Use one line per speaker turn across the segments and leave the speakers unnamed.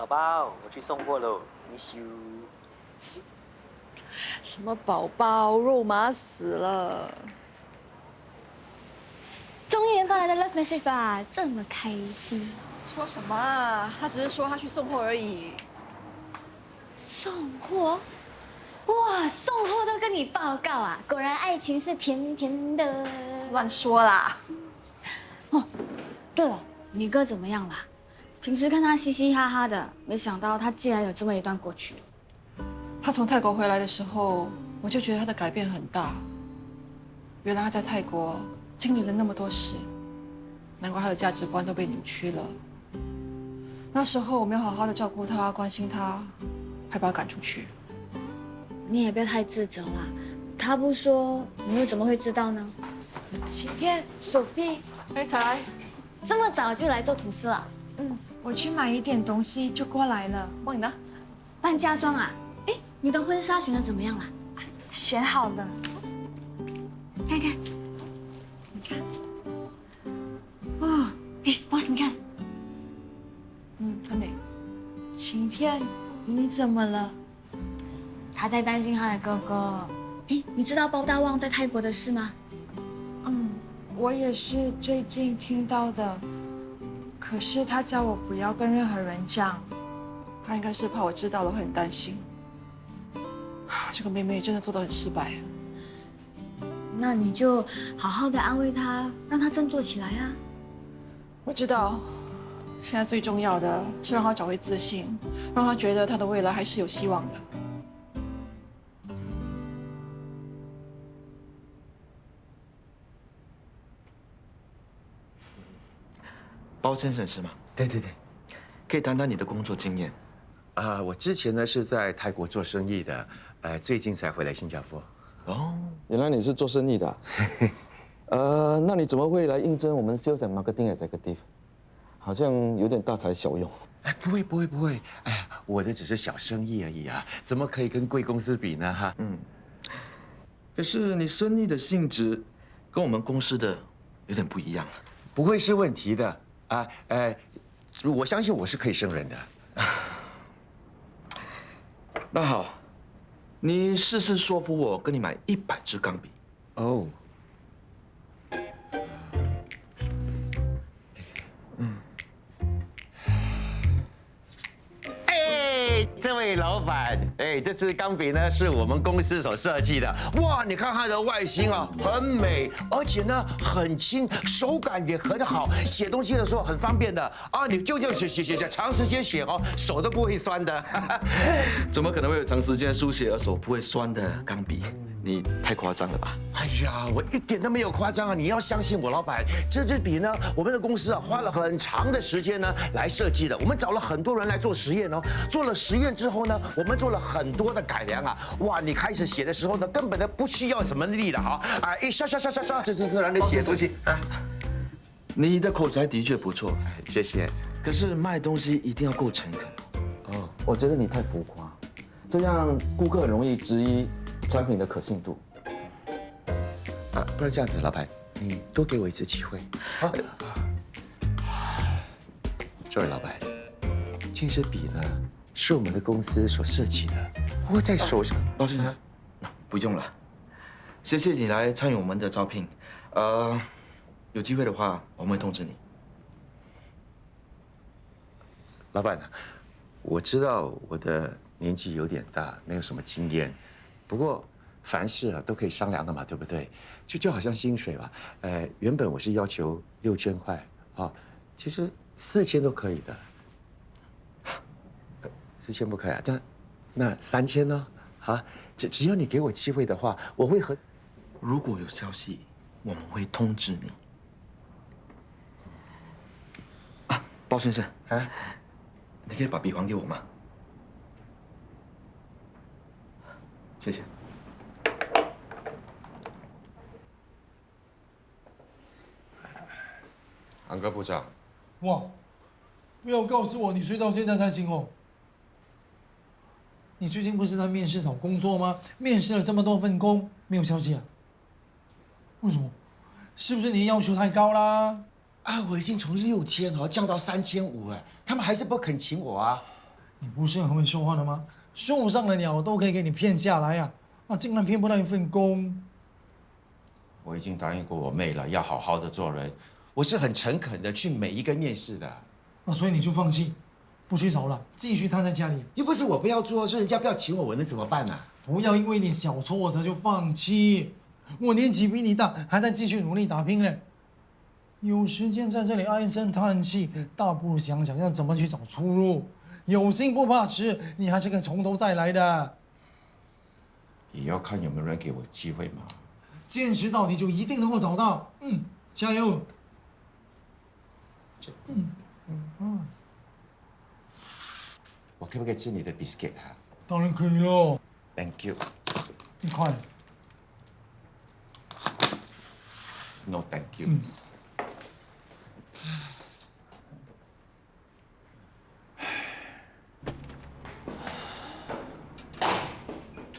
宝宝，我去送货喽，miss you。
什么宝宝，肉麻死了！
终于研发来的 love message 吧，这么开心。
说什么啊？他只是说他去送货而已。
送货？哇，送货都跟你报告啊！果然爱情是甜甜的。
乱说啦！
哦，对了，你哥怎么样啦？平时看他嘻嘻哈哈的，没想到他竟然有这么一段过去。
他从泰国回来的时候，我就觉得他的改变很大。原来他在泰国经历了那么多事，难怪他的价值观都被扭曲了。那时候我没有好好的照顾他、关心他，还把他赶出去。
你也不要太自责啦，他不说，你又怎么会知道呢？
晴天、Sophie、飞才，
这么早就来做吐司了？
我去买一点东西就过来了。
帮你拿。
办嫁妆啊？哎，你的婚纱选的怎么样啦？
选好了，
看看，你看，哦，哎，boss，你看，
很美。
晴天，你怎么了？
他在担心他的哥哥。哎，你知道包大旺在泰国的事吗？
我也是最近听到的，可是他叫我不要跟任何人讲。
他应该是怕我知道了会很担心。这个妹妹真的做得很失败。
那你就好好的安慰他，让他振作起来啊。
我知道，现在最重要的是让他找回自信，让他觉得他的未来还是有希望的。
包先生是吗？
对对对，
可以谈谈你的工作经验。
我之前呢是在泰国做生意的，最近才回来新加坡。
哦，原来你是做生意的啊。那你怎么会来应征我们 Sales and Marketing Executive？好像有点大材小用。
不会，哎呀，我的只是小生意而已啊，怎么可以跟贵公司比呢？哈，
可是你生意的性质跟我们公司的有点不一样。
不会是问题的啊，我相信我是可以胜任的。
那好，你试试说服我跟你买100支钢笔。
哦。这位老板，这支钢笔呢是我们公司所设计的。哇，你看它的外形啊，很美，而且呢很轻，手感也很好，写东西的时候很方便的啊。你就写，长时间写哦，手都不会酸的。
怎么可能会有长时间书写而手不会酸的钢笔？你太夸张了吧？
哎呀，我一点都没有夸张啊！你要相信我，老板，这支笔呢，我们的公司啊花了很长的时间呢来设计的。我们找了很多人来做实验哦，做了实验之后呢，我们做了很多的改良啊。哇，你开始写的时候呢，根本都不需要什么力了哈，一刷，这是自然的写出去。
你的口才的确不错，
谢谢。
可是卖东西一定要够诚恳。
哦，
我觉得你太浮夸，这样顾客很容易质疑产品的可信度。
不然这样子，老板，你多给我一次机会。好。这位老板，这支笔呢是我们的公司所设计的，握在手上。
包先生，不用了，谢谢你来参与我们的招聘。有机会的话，我们会通知你。
老板，我知道我的年纪有点大，没有什么经验，不过凡事啊都可以商量的嘛，对不对？就好像薪水吧，原本我是要求6000块啊，其实4000都可以的。4000不可以啊，那3000呢？啊，只要你给我机会的话，我会和。
如果有消息，我们会通知你。包先生，你可以把笔还给我吗？谢谢。
安哥部长，
哇，没有告诉我你睡到现在才醒哦。你最近不是在面试找工作吗？面试了这么多份工，没有消息啊？为什么？是不是你要求太高啦？
我已经从6000降到3500，他们还是不肯请我啊。
你不是很会说话的吗？树上的鸟都可以给你骗下来呀，竟然骗不到一份工。
我已经答应过我妹了，要好好的做人。我是很诚恳的去每一个面试的。
那所以你就放弃，不去找了，继续瘫在家里。
又不是我不要做，是人家不要请我，我能怎么办呢？
不要因为你小挫折就放弃。我年纪比你大，还在继续努力打拼呢。有时间在这里唉声叹气，倒不如想想要怎么去找出路。有心不怕迟，你还是可以从头再来的。
也要看有没有人给我机会嘛。
坚持到底就一定能够找到。加油。
我可不可以吃你的 biscuit 啊
当然可以了。
？Thank you。
一块。
No, thank you。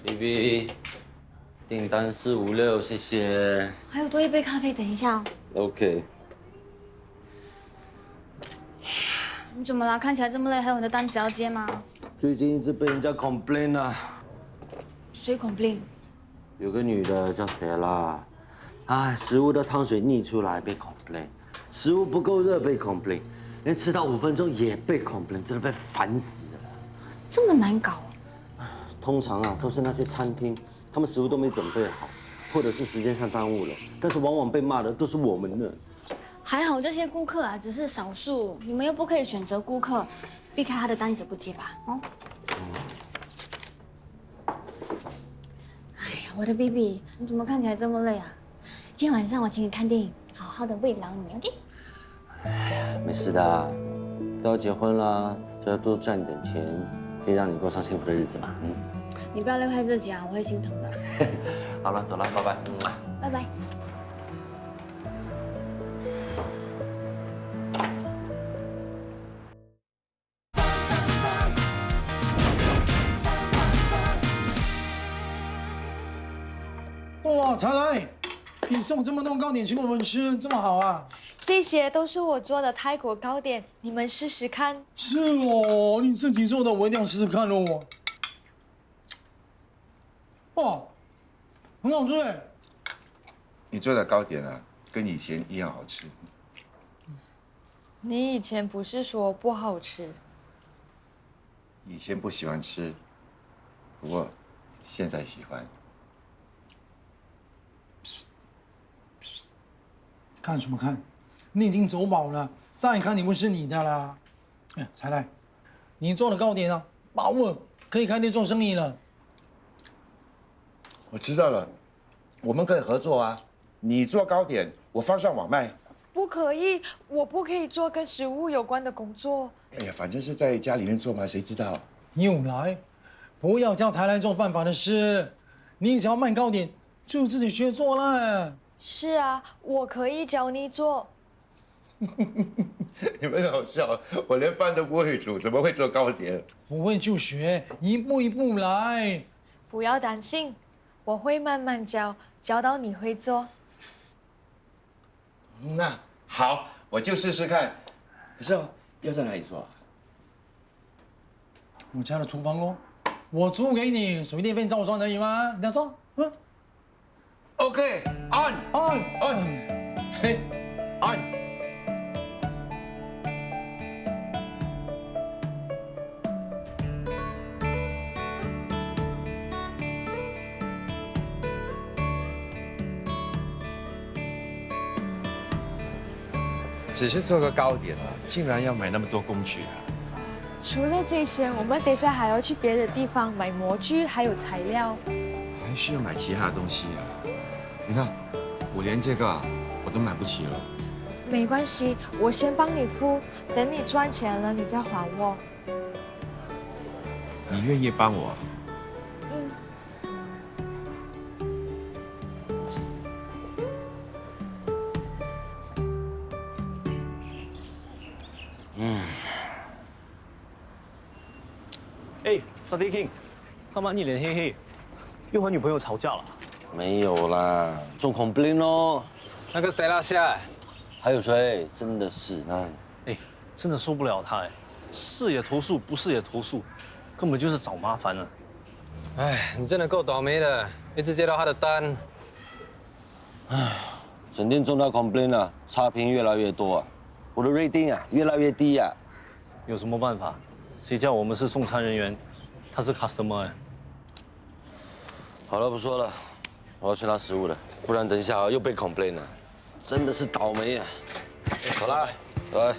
BB，订单456，谢谢。
还有多一杯咖啡，等一下哦。
OK。
你怎么了？看起来这么累，还有很多单子要接吗？
最近一直被人家 complain 啊，
谁 complain？
有个女的叫 Stella， 食物的汤水溢出来被 complain， 食物不够热被 complain， 连迟到5分钟也被 complain， 真的被烦死了。
这么难搞啊？
通常都是那些餐厅，他们食物都没准备好，或者是时间上耽误了，但是往往被骂的都是我们呢。
还好这些顾客只是少数，你们又不可以选择顾客，避开他的单子不接吧？哦。哎呀，我的 BB， 你怎么看起来这么累啊？今天晚上我请你看电影，好好的慰劳你 ，OK？
没事的，都要结婚了，就要多赚点钱，可以让你过上幸福的日子嘛。
你不要累坏自己啊，我会心疼的。
好了，走了，拜拜。
拜拜。
哇，才来，你送这么多糕点请我们吃，这么好啊？
这些都是我做的泰国糕点，你们试试看。
是哦，你自己做的，我一定要试试看哦。哇，很好吃哎！
你做的糕点啊，跟以前一样好吃。
你以前不是说不好吃？
以前不喜欢吃，不过现在喜欢。
看什么看？你已经走饱了，再看你不是你的啦。哎，才来，你做的糕点啊，饱了，可以开店做生意了。
我知道了，我们可以合作啊。你做糕点，我放上网卖。
不可以，我不可以做跟食物有关的工作。
哎呀，反正是在家里面做嘛，谁知道？
又来，不要叫才来做犯法的事。你想要卖糕点，就自己学做啦。
是啊，我可以教你做。
你们好笑，我连饭都不会煮，怎么会做糕点？
不会就学，一步一步来。
不要担心，我会慢慢教，教到你会做。
那好，我就试试看。可是要在哪里做啊？
我家的厨房哦，我租给你，水电费照算而已嘛。你要说，OK，
on， 嘿，on。只是做个糕点啊，竟然要买那么多工具啊！
除了这些，我们等下还要去别的地方买模具，还有材料。
还需要买其他的东西啊！你看，我连这个我都买不起了。
没关系，我先帮你付，等你赚钱了你再还我。
你愿意帮我？
哎，Sati King， 干嘛一脸黑黑？又和女朋友吵架了？
没有啦，中complain咯。
那个 Stella 下来，
还有谁？真的是
哎，真的受不了他哎，是也投诉，不是也投诉，根本就是找麻烦了。
哎，你真的够倒霉的，一直接到他的单。
整天中到 complain 啊，差评越来越多啊，我的 rating 啊越来越低啊。
有什么办法？谁叫我们是送餐人员，他是 customer 哎。
好了，不说了，我要去拿食物了，不然等一下又被 complain 了，真的是倒霉啊！走啦，来。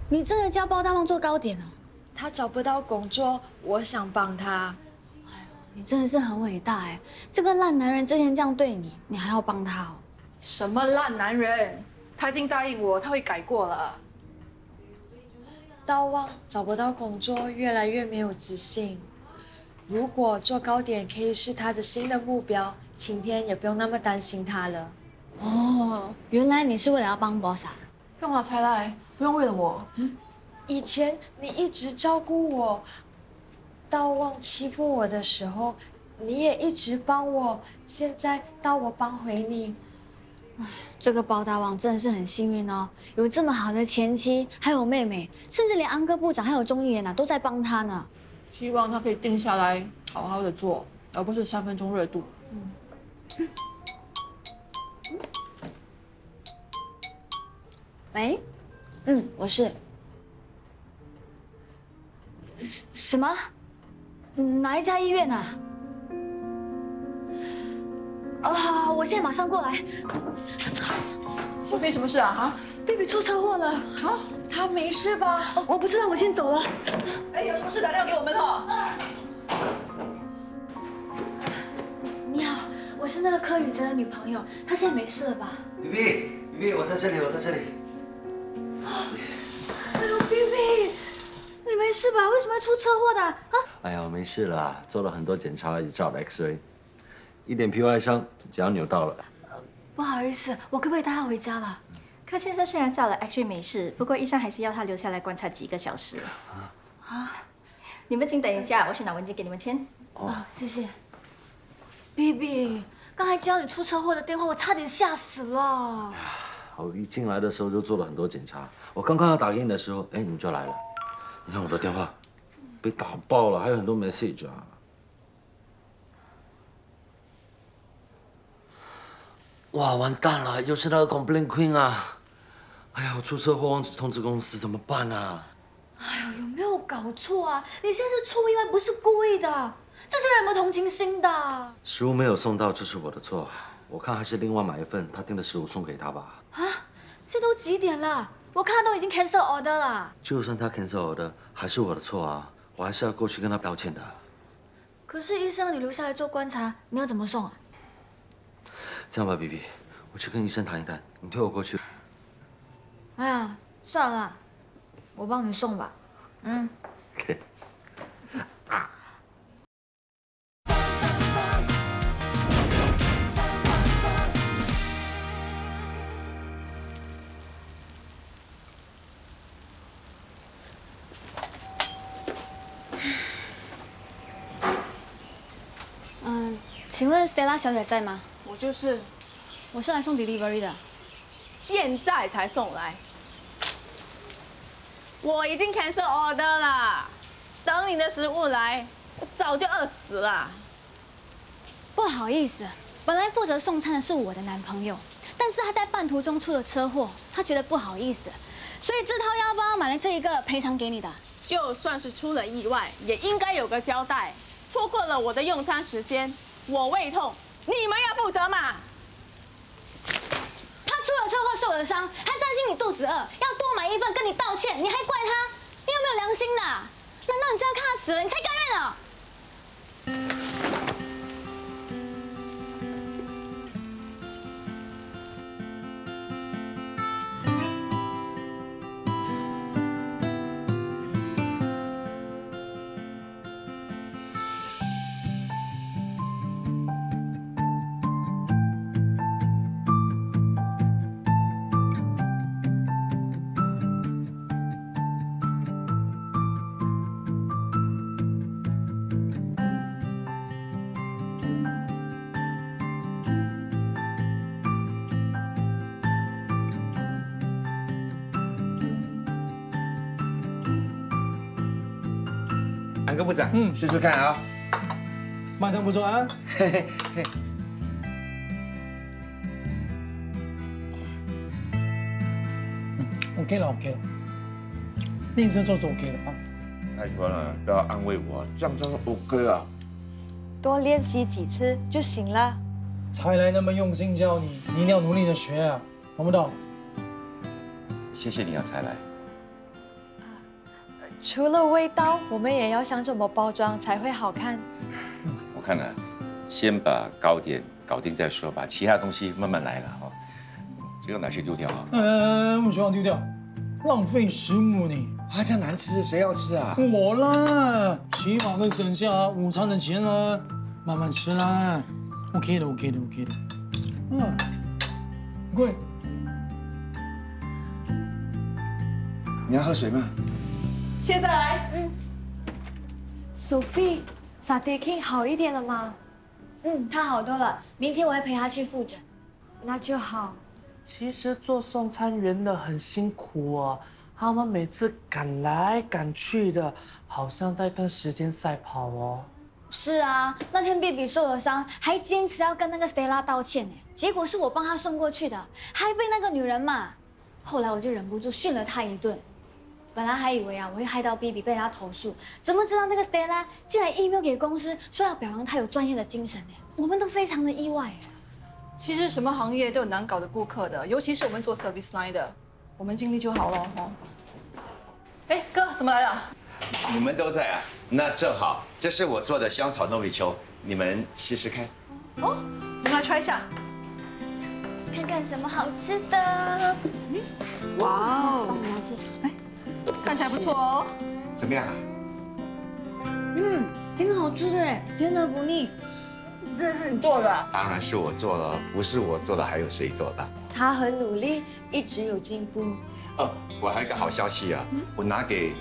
你真的叫包大旺做糕点哦？
他找不到工作，我想帮他。
你真的是很伟大哎！这个烂男人之前这样对你，你还要帮他哦？
什么烂男人？他已经答应我，他会改过了。
大旺找不到工作，越来越没有自信。如果做糕点可以是他的新的目标，晴天也不用那么担心他了。
哦，原来你是为了要帮 boss 啊？
干嘛才来？不用为了我。
以前你一直照顾我，大旺欺负我的时候，你也一直帮我。现在到我帮回你，
这个包大旺真的是很幸运哦，有这么好的前妻，还有妹妹，甚至连安哥部长还有众议员都在帮他呢。
希望他可以定下来，好好的做，而不是3分钟热度。
喂，我是。什么？哪一家医院啊？哦，我现在马上过来。
苏菲，什么事啊？啊
，baby 出车祸了。
啊，他没事吧？
我不知道，我先走了。
哎，有什么事打电话给我们哦。
你好，我是那个柯宇哲的女朋友，她现在没事了吧
BB，我在这里，我在这里。
哎呦 ，baby， 你没事吧？为什么会出车祸的？啊？
哎呀，我没事了，做了很多检查，也照了 X-ray， 一点皮外伤，脚扭到了。
不好意思，我可不可以带她回家了？
柯先生虽然照了 X-ray 没事，不过医生还是要他留下来观察几个小时。你们请等一下，我去拿文件给你们签。
谢谢。baby， 刚才接到你出车祸的电话，我差点吓死了。
我一进来的时候就做了很多检查，我刚刚要打给你的时候，哎，你就来了。你看我的电话被打爆了，还有很多 message 啊。哇，完蛋了，又是那个 complaint queen 啊！哎呀，我出车祸忘记通知公司，怎么办啊？
哎呦，有没有搞错啊？你现在是出意外，不是故意的。这些人有没有同情心的？
食物没有送到，这是我的错。我看还是另外买一份他订的食物送给他吧。
啊，这都几点了？我看他都已经 cancel order 了。
就算他 cancel order，还是我的错啊！我还是要过去跟他道歉的。
可是医生让你留下来做观察，你要怎么送啊？
这样吧 ，BB， 我去跟医生谈一谈，你推我过去。
哎呀，算了，我帮你送吧。
OK。
请问 Stella 小姐在吗？
我就是。
我是来送 delivery 的。
现在才送来，我已经 cancel order 了。等你的食物来，我早就饿死了。
不好意思，本来负责送餐的是我的男朋友，但是他在半途中出了车祸，他觉得不好意思，所以自掏腰包买了这一个赔偿给你的。就算是出了意外，也应该有个交代。错过了我的用餐时间，我胃痛，你们要负责嘛？他出了车祸受了伤，还担心你肚子饿，要多买一份跟你道歉，你还怪他？你有没有良心的？难道你真要看他死了，你才甘愿啊？
安哥部长，
嗯
试试看啊。
马上不错啊。
嘿嘿嘿。
OK 了，OK 了，练身做是 OK 的啊。
太多了，不要安慰我，这样 OK 啊。
多练习几次就行了。
才来那么用心教你，你一定要努力的学啊，懂不懂？
谢谢你啊，才来。
除了味道，我们也要想怎么包装才会好看。
我看呢，先把糕点搞定再说吧，其他东西慢慢来了哈。这个拿去丢掉啊。
为什么要丢掉？浪费食物呢。
啊，这样难吃，谁要吃啊？
我啦，起码可以省下午餐的钱啊，慢慢吃啦。OK 的，OK 的，OK 的。贵。
你要喝水吗？
现在来。
Sophie， 沙爹 King 好一点了吗？
他好多了，明天我会陪他去复诊。
那就好。
其实做送餐员的很辛苦哦，他们每次赶来赶去的，好像在跟时间赛跑哦。
是啊，那天 BB 受了伤，还坚持要跟那个 Stella 道歉呢，结果是我帮他送过去的，还被那个女人骂。后来我就忍不住训了他一顿。本来还以为我会害到 BB 被他投诉，怎么知道那个 Stella 竟然 email 给公司，说要表扬他有专业的精神呢？我们都非常的意外。
其实什么行业都有难搞的顾客的，尤其是我们做 service line 的，我们尽力就好了哦。哎，哥，怎么来了？
你们都在啊，那正好，这是我做的香草糯米球，你们试试看。
哦，你们来 try 一下。
看看什么好吃的。
哇哦，
帮你来吃。
哎，看起来不错哦。
怎么样啊？
挺好吃的哎，甜而不腻。
这是你做的？
当然是我做了，不是我做的还有谁做的？
他很努力，一直有进步。
哦，我还有一个好消息啊，我拿给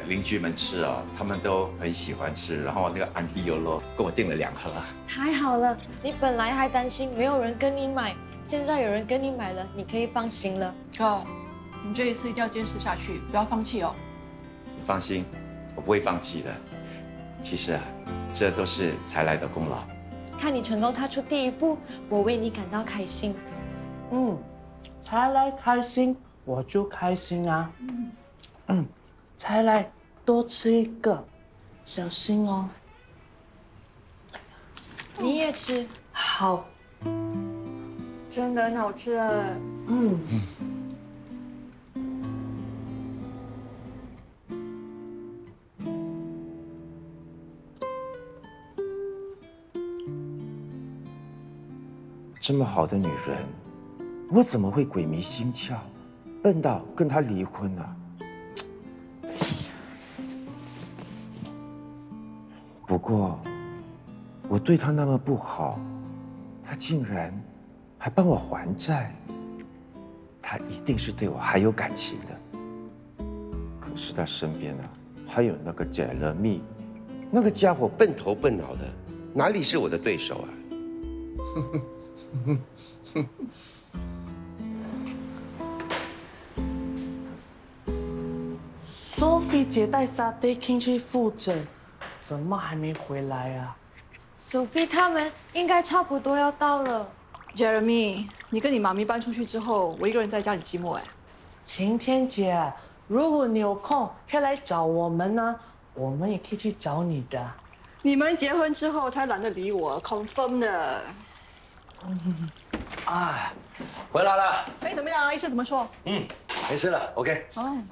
邻居们吃啊，他们都很喜欢吃，然后那个安迪优酪给我订了2盒。
太好了，你本来还担心没有人跟你买，现在有人跟你买了，你可以放心了。
哥，你这一次一定要坚持下去，不要放弃哦。
你放心，我不会放弃的。其实啊，这都是才来的功劳。
看你成功踏出第一步，我为你感到开心。
才来开心，我就开心啊。才来多吃一个，小心哦。
你也吃，
好。
真的很好吃啊。
这么好的女人，我怎么会鬼迷心窍，笨到跟她离婚呢？不过，我对她那么不好，她竟然还帮我还债，她一定是对我还有感情的。可是她身边啊，还有那个Jeremy，那个家伙笨头笨脑的，哪里是我的对手啊？Sophie
姐带沙爹 King 去复诊，怎么还没回来啊？
Sophie 他们应该差不多要到了。
Jeremy， 你跟你妈咪搬出去之后，我一个人在家里寂寞哎。
晴天姐，如果你有空，可以来找我们呢，我们也可以去找你的。
你们结婚之后才懒得理我 ，confirm 的。
哎，回来了。
哎，怎么样啊？医生怎么说？
没事了 ，OK。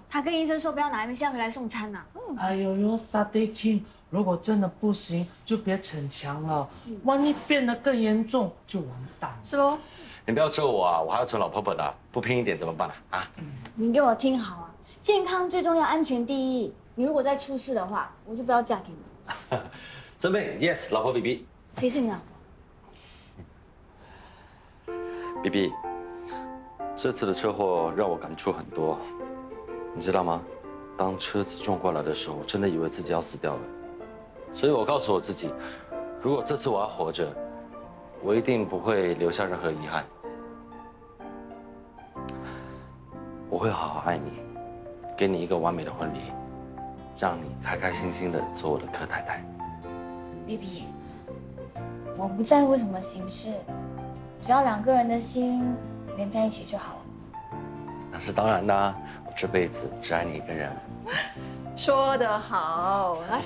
他跟医生说不要拿 MCL 回来送餐呐。
哎呦，沙爹 King， 如果真的不行，就别逞强了，万一变得更严重，就完蛋了。
是喽。
你不要咒我啊，我还要做老婆婆的，不拼一点怎么办啊？
你给我听好啊，健康最重要，安全第一。你如果再出事的话，我就不要嫁给你。
真妹 ，yes， 老婆 BB。
谁是你老婆
？BB， 这次的车祸让我感触很多，你知道吗？当车子撞过来的时候，我真的以为自己要死掉了，所以我告诉我自己，如果这次我要活着，我一定不会留下任何遗憾。我会好好爱你，给你一个完美的婚礼，让你开开心心的做我的柯太太。
BB，我不在乎什么形式，只要2个人的心连在一起就好了。
那是当然的啊，我这辈子只爱你一个人。
说得好，来。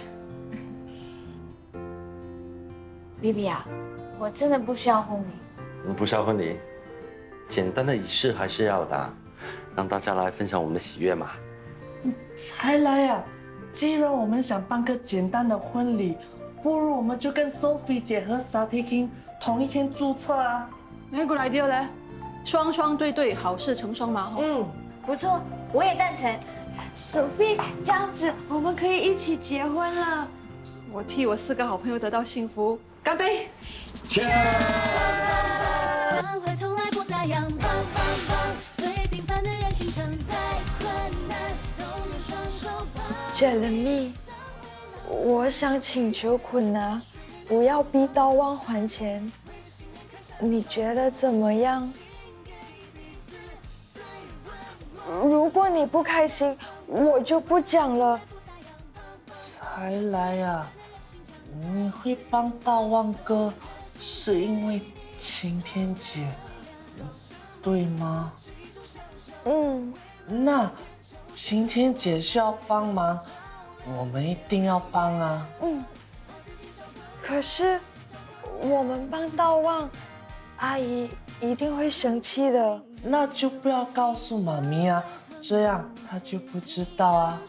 BB 啊，我真的不需要婚礼。
我们不需要婚礼，简单的仪式还是要的啊，让大家来分享我们的喜悦嘛。
才来呀！既然我们想办个简单的婚礼，不如我们就跟 Sophie 姐和 Sati King 同一天注册啊！
哎，过来丢嘞，双双对对，好事成双嘛。
不错，我也赞成。
Sophie，这样子我们可以一起结婚了。
我替我4个好朋友得到幸福，干杯！
会从来不那样棒棒棒，最平凡的人心承载困难，总有双手帮。
Jeremy， 我想请求坤啊，不要逼刀旺还钱，你觉得怎么样？如果你不开心，我就不讲了。
才来呀！你会帮大旺哥，是因为晴天姐，对吗？那晴天姐需要帮忙，我们一定要帮啊。
可是我们帮大旺，阿姨一定会生气的。
那就不要告诉妈咪啊，这样她就不知道啊。